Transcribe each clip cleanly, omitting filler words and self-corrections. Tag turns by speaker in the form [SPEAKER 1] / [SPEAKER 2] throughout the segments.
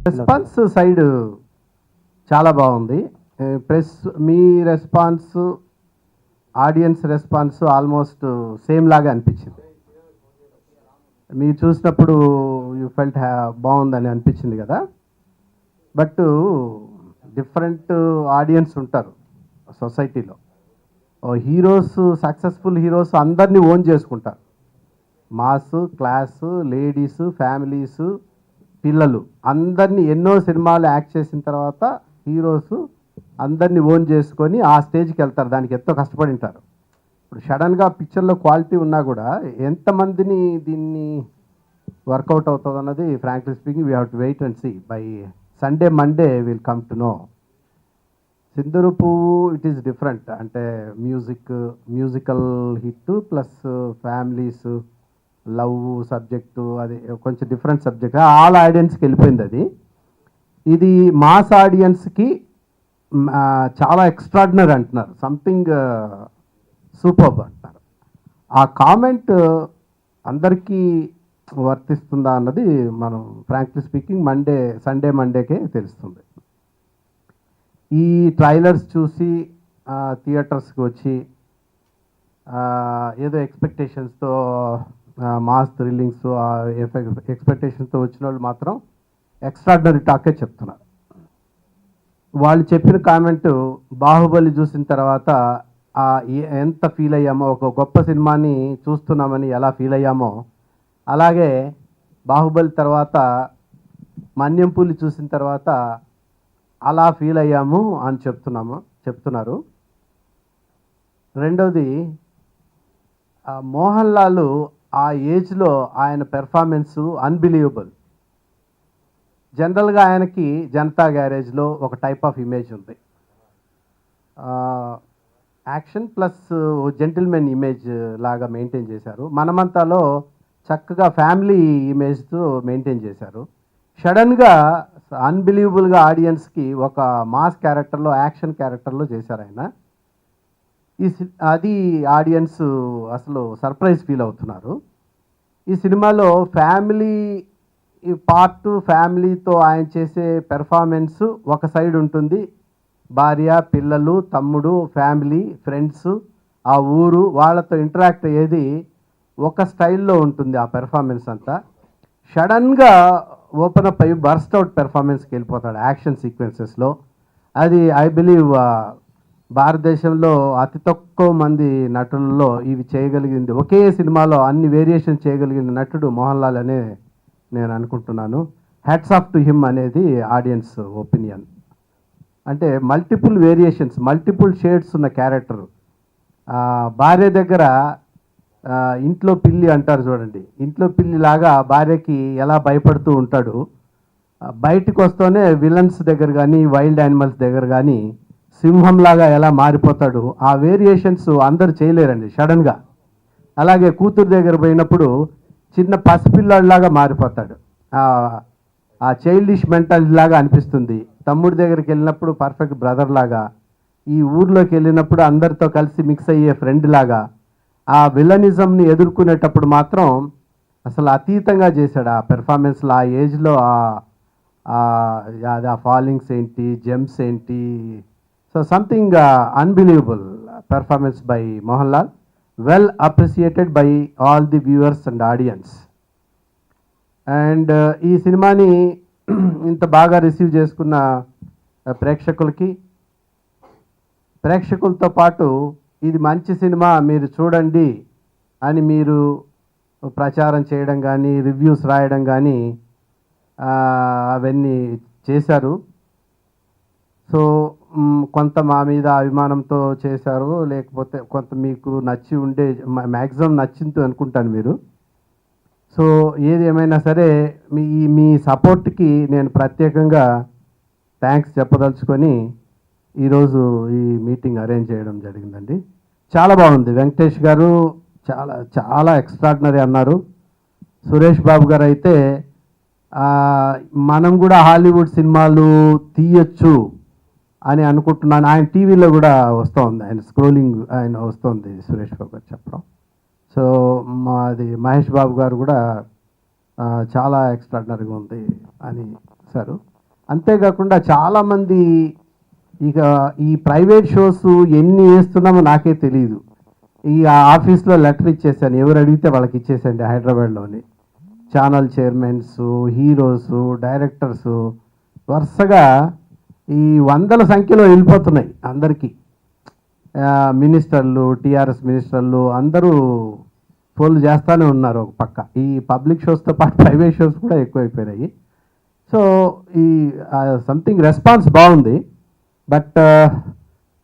[SPEAKER 1] Response side చాలా బాగుంది. Press మీ response, audience response almost same లాగా అనిపించింది. మీరు చూసినప్పుడు యూ ఫెల్ట్ బాగుందని అనిపించింది కదా. బట్ డిఫరెంట్ ఆడియన్స్ ఉంటారు సొసైటీలో. హీరోస్, సక్సెస్ఫుల్ హీరోస్ అందరినీ ఓన్ చేసుకుంటారు. మాస్, క్లాస్, లేడీస్, ఫ్యామిలీస్, పిల్లలు అందరినీ ఎన్నో సినిమాలు యాక్ట్ చేసిన తర్వాత హీరోస్ అందరినీ ఓన్ చేసుకొని ఆ స్టేజ్కి వెళ్తారు. దానికి ఎంతో కష్టపడి ఉంటారు. ఇప్పుడు సడన్గా పిక్చర్లో క్వాలిటీ ఉన్నా కూడా ఎంతమందిని దీన్ని వర్కౌట్ అవుతుంది అన్నది frankly speaking we have to wait and see. By Sunday Monday will come to know. Sindhuru Puvvu it is different. అంటే musical hit plus families, love subject, అది కొంచెం డిఫరెంట్ సబ్జెక్ట్. ఆల్ ఆడియన్స్కి వెళ్ళిపోయింది అది. ఇది మాస్ ఆడియన్స్కి చాలా ఎక్స్ట్రాడినరీ అంటున్నారు, సంథింగ్ సూపర్బ్ అంటున్నారు. ఆ కామెంట్ అందరికీ వర్తిస్తుందా అన్నది మనం ఫ్రాంక్లీ స్పీకింగ్ సండే మండేకే తెలుస్తుంది. ఈ ట్రైలర్స్ చూసి థియేటర్స్కి వచ్చి ఏదో ఎక్స్పెక్టేషన్స్తో, మాస్ థ్రిల్లింగ్స్ ఎక్స్పెక్టేషన్స్తో వచ్చిన వాళ్ళు మాత్రం ఎక్స్ట్రాడినరీ టాకే చెప్తున్నారు. వాళ్ళు చెప్పిన కామెంటు బాహుబలి చూసిన తర్వాత ఎంత ఫీల్ అయ్యామో, ఒక గొప్ప సినిమాని చూస్తున్నామని ఎలా ఫీల్ అయ్యామో, అలాగే బాహుబలి తర్వాత మన్యంపూలి చూసిన తర్వాత అలా ఫీల్ అయ్యాము అని చెప్తున్నారు. రెండవది, మోహన్ లాల్ ఆ ఏజ్లో ఆయన పెర్ఫార్మెన్సు అన్బిలీవబుల్. జనరల్గా ఆయనకి జనతా గ్యారేజ్లో ఒక టైప్ ఆఫ్ ఇమేజ్ ఉంది, యాక్షన్ ప్లస్ జెంటిల్మెన్ ఇమేజ్ లాగా మెయింటైన్ చేశారు. మనమంతాలో చక్కగా ఫ్యామిలీ ఇమేజ్తో మెయింటైన్ చేశారు. సడన్గా అన్బిలీవబుల్గా ఆడియన్స్కి ఒక మాస్ క్యారెక్టర్లో, యాక్షన్ క్యారెక్టర్లో చేశారు ఆయన. అది ఆడియన్స్ అసలు సర్ప్రైజ్ ఫీల్ అవుతున్నారు. ఈ సినిమాలో ఫ్యామిలీ పార్ట్, ఫ్యామిలీతో ఆయన చేసే పెర్ఫార్మెన్స్ ఒక సైడ్ ఉంటుంది. భార్య, పిల్లలు, తమ్ముడు, ఫ్యామిలీ, ఫ్రెండ్స్, ఆ ఊరు, వాళ్ళతో ఇంటరాక్ట్ అయ్యేది ఒక స్టైల్లో ఉంటుంది ఆ పెర్ఫార్మెన్స్ అంతా. సడన్గా ఓపెన్ అప్ అయ్యి బర్స్ట్ అవుట్ పెర్ఫార్మెన్స్కి వెళ్ళిపోతాడు యాక్షన్ సీక్వెన్సెస్లో. అది ఐ బిలీవ్ భారతదేశంలో అతి తక్కువ మంది నటులలో ఇవి చేయగలిగింది, ఒకే సినిమాలో అన్ని వేరియేషన్ చేయగలిగిన నటుడు మోహన్ లాల్ అనే నేను అనుకుంటున్నాను. హ్యాట్స్ ఆఫ్ టు హిమ్ అనేది ఆడియన్స్ ఒపీనియన్. అంటే మల్టిపుల్ వేరియేషన్స్, మల్టిపుల్ షేడ్స్ ఉన్న క్యారెక్టర్. భార్య దగ్గర ఇంట్లో పిల్లి అంటారు చూడండి, ఇంట్లో పిల్లి లాగా భార్యకి ఎలా భయపడుతూ ఉంటాడు, బయటకు వస్తూనే విలన్స్ దగ్గర కానీ, వైల్డ్ యానిమల్స్ దగ్గర కానీ సింహంలాగా ఎలా మారిపోతాడు. ఆ వేరియేషన్స్ అందరు చేయలేరండి సడన్గా. అలాగే కూతురు దగ్గర పోయినప్పుడు చిన్న పసిపిల్లాడిలాగా మారిపోతాడు, ఆ చైల్డిష్ మెంటాలిటీ లాగా అనిపిస్తుంది. తమ్ముడి దగ్గరికి వెళ్ళినప్పుడు పర్ఫెక్ట్ బ్రదర్ లాగా, ఈ ఊర్లోకి వెళ్ళినప్పుడు అందరితో కలిసి మిక్స్ అయ్యే ఫ్రెండ్ లాగా, ఆ విలనిజంని ఎదుర్కొనేటప్పుడు మాత్రం అసలు అతీతంగా చేశాడు ఆ పెర్ఫార్మెన్స్లో. ఆ ఏజ్లో ఆ ఫాలింగ్స్ ఏంటి, జంప్స్ ఏంటి, so something unbelievable performance by Mohan Lal, well appreciated by all the viewers and audience. And ఈ సినిమాని ఇంత బాగా రిసీవ్ చేసుకున్న ప్రేక్షకులతో పాటు ఇది మంచి సినిమా మీరు చూడండి అని మీరు ప్రచారం చేయడం కానీ, రివ్యూస్ రాయడం కానీ అవన్నీ చేశారు. సో కొంత మా మీద అభిమానంతో చేశారు, లేకపోతే కొంత మీకు నచ్చి ఉండే, మ్యాక్సిమం నచ్చింది అనుకుంటాను మీరు. సో ఏది ఏమైనా సరే మీ సపోర్ట్కి నేను ప్రత్యేకంగా థ్యాంక్స్ చెప్పదలుచుకొని ఈరోజు ఈ మీటింగ్ అరేంజ్ చేయడం జరిగిందండి. చాలా బాగుంది. వెంకటేష్ గారు చాలా చాలా ఎక్స్ట్రాడినరీ అన్నారు. సురేష్ బాబు గారు అయితే మనం కూడా హాలీవుడ్ సినిమాలు తీయచ్చు అని అనుకుంటున్నాను. ఆయన టీవీలో కూడా వస్తుంది, ఆయన స్క్రోలింగ్ ఆయన వస్తుంది సురేష్ బాబు గారు చెప్పడం. సో మాది మహేష్ బాబు గారు కూడా చాలా ఎక్స్ట్రాడినరీగా ఉంది అని సారు. అంతేకాకుండా చాలామంది ఇక ఈ ప్రైవేట్ షోస్ ఎన్ని వేస్తున్నామో నాకే తెలియదు. ఈ ఆఫీస్లో లెటర్ ఇచ్చేసాను, ఎవరు అడిగితే వాళ్ళకి ఇచ్చేసండి. హైదరాబాద్లోని ఛానల్ చైర్మన్స్, హీరోస్, డైరెక్టర్స్ వరుసగా ఈ వందల సంఖ్యలో వెళ్ళిపోతున్నాయి అందరికీ. మినిస్టర్లు, టీఆర్ఎస్ మినిస్టర్లు అందరూ ఫోన్లు చేస్తూనే ఉన్నారు ఒక పక్క. ఈ పబ్లిక్ షోస్తో పాటు ప్రైవేట్ షోస్ కూడా ఎక్కువైపోయినాయి. సో ఈ సంథింగ్ రెస్పాన్స్ బాగుంది. బట్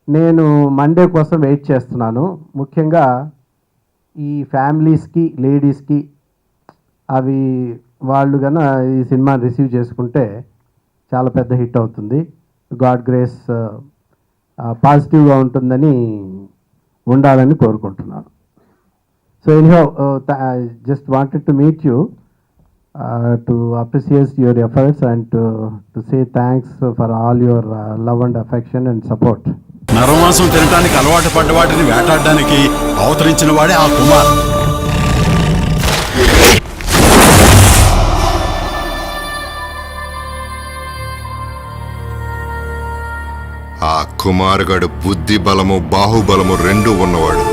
[SPEAKER 1] నేను మండే కోసం వెయిట్ చేస్తున్నాను. ముఖ్యంగా ఈ ఫ్యామిలీస్కి, లేడీస్కి అవి వాళ్ళు కన్నా ఈ సినిమాని రిసీవ్ చేసుకుంటే చాలా పెద్ద హిట్ అవుతుంది. గాడ్ గ్రేస్ పాజిటివ్గా ఉండాలని కోరుకుంటున్నాను. So anyhow just wanted to meet you to appreciate your efforts and to say thanks for all your love and affection and support.
[SPEAKER 2] నరమాంసం తినడానికి అలవాటు పడ్డ వాటిని వేటాడడానికి అవతరించిన వాడే ఆ కుమార్.
[SPEAKER 3] ఆ కుమార్ గడు బుద్ధి బలము, బాహుబలము రెండూ ఉన్నవాడు.